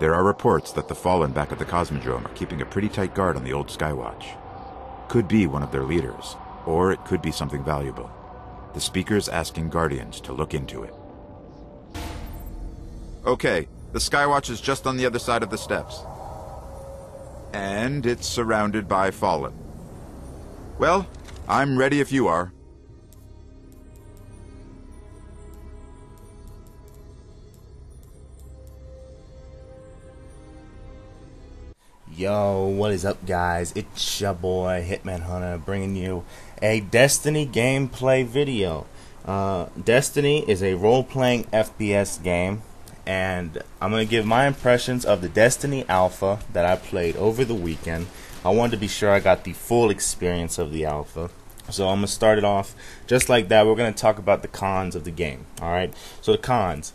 There are reports that the Fallen back at the Cosmodrome are keeping a pretty tight guard on the old Skywatch. Could be one of their leaders, or it could be something valuable. The speaker's asking Guardians to look into it. Okay, the Skywatch is just on the other side of the steps. And it's surrounded by Fallen. Well, I'm ready if you are. Yo, what is up, guys? It's your boy Hitman Hunter bringing you a Destiny gameplay video. Destiny is a role-playing FPS game, and I'm going to give my impressions of the Destiny Alpha that I played over the weekend. I wanted to be sure I got the full experience of the Alpha. So I'm going to start it off just like that. We're going to talk about the cons of the game. Alright, so the cons.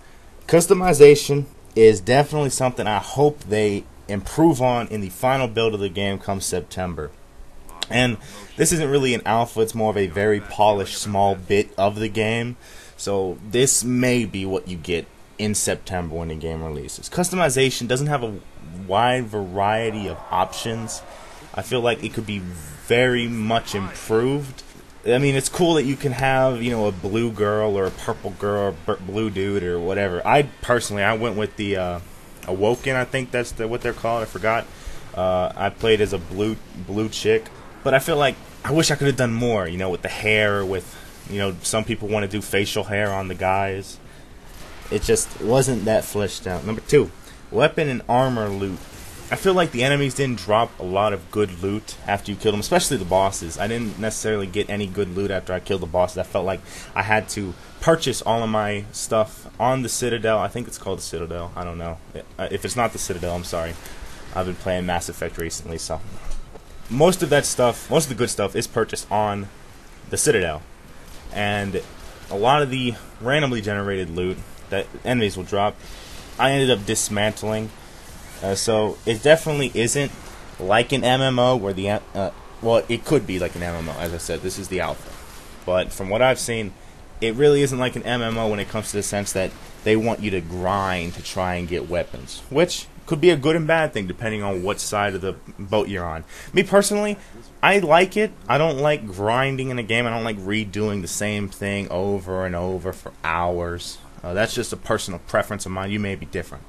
Customization is definitely something I hope they improve on in the final build of the game come September. And this isn't really an alpha, it's more of a very polished small bit of the game. So this may be what you get in September when the game releases. Customization doesn't have a wide variety of options. I feel like it could be very much improved. I mean, it's cool that you can have, you know, a blue girl or a purple girl or blue dude or whatever. I went with the Awoken, I think that's what they're called. I forgot. I played as a blue chick, but I feel like I wish I could have done more. You know, with the hair, with, you know, some people want to do facial hair on the guys. It just wasn't that fleshed out. Number 2, weapon and armor loot. I feel like the enemies didn't drop a lot of good loot after you killed them, especially the bosses. I didn't necessarily get any good loot after I killed the bosses. I felt like I had to purchase all of my stuff on the Citadel. I think it's called the Citadel. I don't know. If it's not the Citadel, I'm sorry. I've been playing Mass Effect recently, so most of that stuff, most of the good stuff is purchased on the Citadel. And a lot of the randomly generated loot that enemies will drop, I ended up dismantling. So it definitely isn't like an MMO where the well, it could be like an MMO. As I said, this is the alpha, but from what I've seen, it really isn't like an MMO when it comes to the sense that they want you to grind to try and get weapons, which could be a good and bad thing depending on what side of the boat you're on. Me personally, I like it. I don't like grinding in a game. I don't like redoing the same thing over and over for hours. That's just a personal preference of mine. You may be different.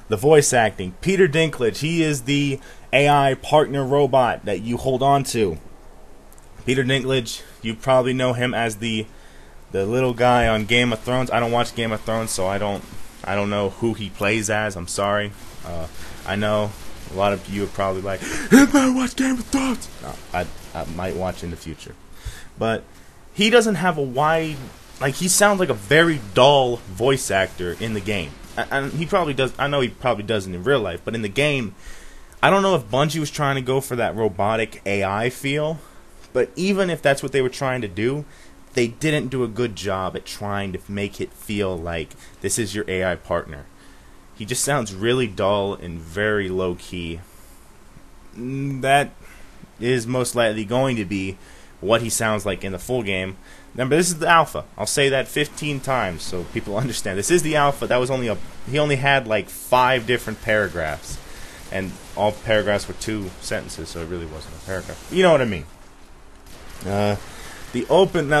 The voice acting. Peter Dinklage, he is the AI partner robot that you hold on to. Peter Dinklage, you probably know him as the little guy on Game of Thrones. I don't watch Game of Thrones, so I don't know who he plays as. I'm sorry. I know a lot of you are probably like, "Hey man, watch Game of Thrones." No, I might watch in the future, but he doesn't have a wide, like, he sounds like a very dull voice actor in the game. And he probably does. I know he probably doesn't in real life, but in the game, I don't know if Bungie was trying to go for that robotic AI feel. But even if that's what they were trying to do, they didn't do a good job at trying to make it feel like this is your AI partner. He just sounds really dull and very low key. That is most likely going to be what he sounds like in the full game. Remember, this is the alpha. I'll say that 15 times so people understand. This is the alpha. That was he only had like 5 different paragraphs, and all paragraphs were 2 sentences, so it really wasn't a paragraph. You know what I mean? Now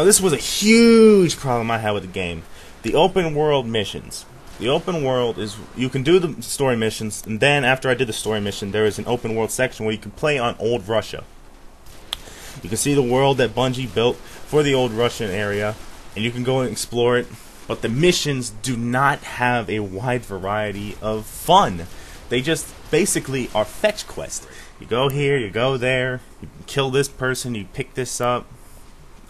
this was a huge problem I had with the game. The open world missions. The open world is, you can do the story missions, and then after I did the story mission, there is an open world section where you can play on old Russia. You can see the world that Bungie built for the old Russian area, and you can go and explore it, but the missions do not have a wide variety of fun. They just basically are fetch quests. You go here, you go there, you kill this person, you pick this up.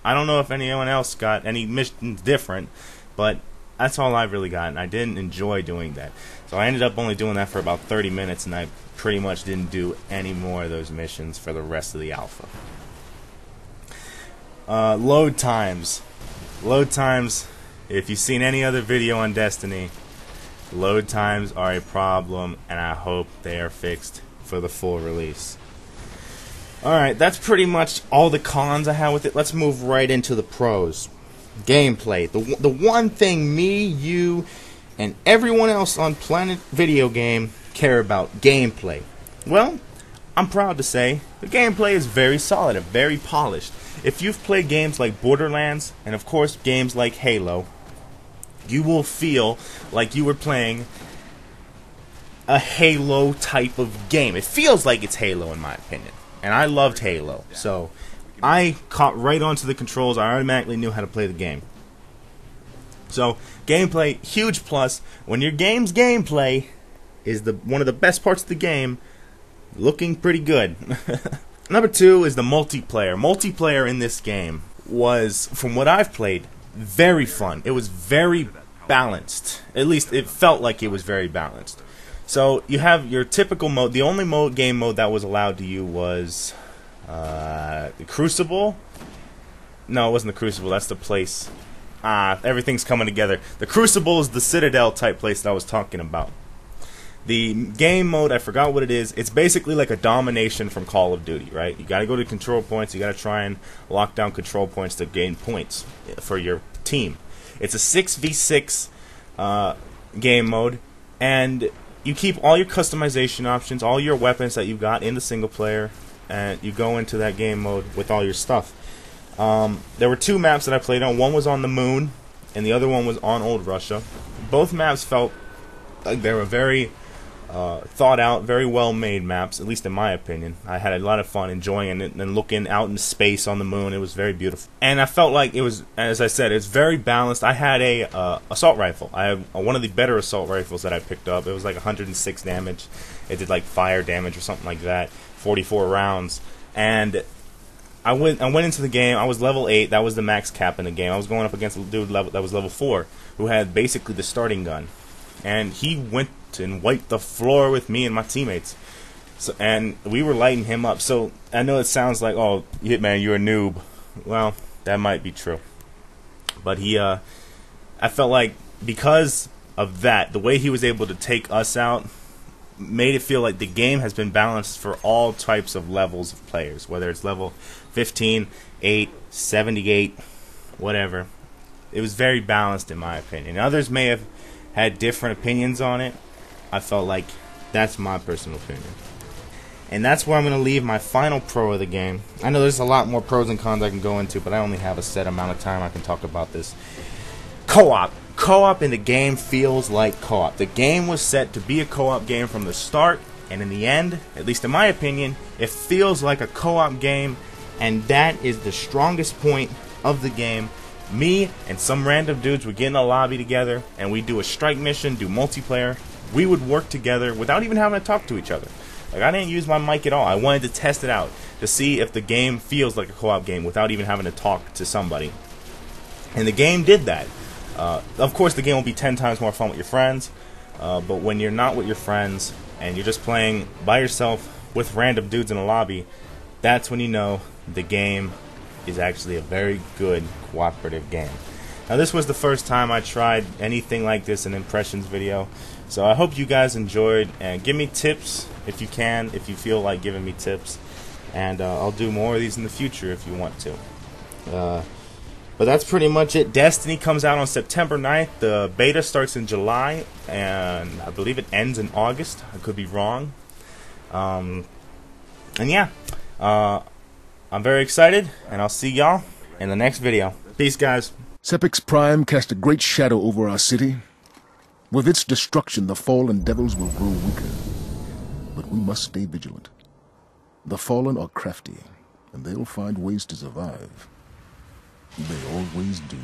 I don't know if anyone else got any missions different, but that's all I've really gotten. I didn't enjoy doing that. So I ended up only doing that for about 30 minutes, and I pretty much didn't do any more of those missions for the rest of the alpha. Load times. Load times, if you've seen any other video on Destiny, load times are a problem, and I hope they are fixed for the full release. Alright, that's pretty much all the cons I have with it. Let's move right into the pros. Gameplay. The one thing me, you, and everyone else on Planet Video Game care about gameplay. Well, I'm proud to say the gameplay is very solid and very polished. If you've played games like Borderlands, and of course games like Halo, you will feel like you were playing a Halo type of game. It feels like it's Halo in my opinion. And I loved Halo. So I caught right onto the controls. I automatically knew how to play the game. So gameplay, huge plus. When your game's gameplay is one of the best parts of the game, looking pretty good. Number 2 is the multiplayer. Multiplayer in this game was, from what I've played, very fun. It was very balanced. At least it felt like it was very balanced. So you have your typical mode. The only game mode that was allowed to you was the Crucible. No, it wasn't the Crucible. That's the place. Everything's coming together. The Crucible is the Citadel type place that I was talking about. The game mode, I forgot what it is. It's basically like a domination from Call of Duty, right? You got to go to control points. You got to try and lock down control points to gain points for your team. It's a 6v6 game mode, and you keep all your customization options, all your weapons that you got in the single player, and you go into that game mode with all your stuff. There were 2 maps that I played on. One was on the moon, and the other one was on Old Russia. Both maps felt like they were very thought out, very well made maps, at least in my opinion. I had a lot of fun enjoying it and looking out in space on the moon. It was very beautiful. And I felt like it was, as I said, it's very balanced. I had a assault rifle. I have one of the better assault rifles that I picked up. It was like 106 damage. It did like fire damage or something like that. 44 rounds. And I went into the game. I was level 8. That was the max cap in the game. I was going up against a dude that was level 4 who had basically the starting gun. And he went and wiped the floor with me and my teammates. And we were lighting him up. So I know it sounds like, oh, Hitman, you're a noob. Well, that might be true. But I felt like because of that, the way he was able to take us out made it feel like the game has been balanced for all types of levels of players, whether it's level 15, 8, 78, whatever. It was very balanced in my opinion. Others may have had different opinions on it. I felt like that's my personal opinion. And that's where I'm going to leave my final pro of the game. I know there's a lot more pros and cons I can go into, but I only have a set amount of time I can talk about this. Co-op. Co-op in the game feels like co-op. The game was set to be a co-op game from the start, and in the end, at least in my opinion, it feels like a co-op game, and that is the strongest point of the game. Me and some random dudes would get in a lobby together, and we'd do a strike mission, do multiplayer. We would work together without even having to talk to each other. Like, I didn't use my mic at all. I wanted to test it out to see if the game feels like a co-op game without even having to talk to somebody. And the game did that. Of course, the game will be 10 times more fun with your friends, but when you're not with your friends and you're just playing by yourself with random dudes in a lobby, that's when you know the game is actually a very good cooperative game. Now, this was the first time I tried anything like this, an impressions video, so I hope you guys enjoyed, and give me tips if you can, if you feel like giving me tips, and I'll do more of these in the future if you want to. But that's pretty much it. Destiny comes out on September 9th. The beta starts in July, and I believe it ends in August. I could be wrong. And yeah, I'm very excited, and I'll see y'all in the next video. Peace, guys. Sepix Prime cast a great shadow over our city. With its destruction, the fallen devils will grow weaker. But we must stay vigilant. The fallen are crafty, and they'll find ways to survive. They always do.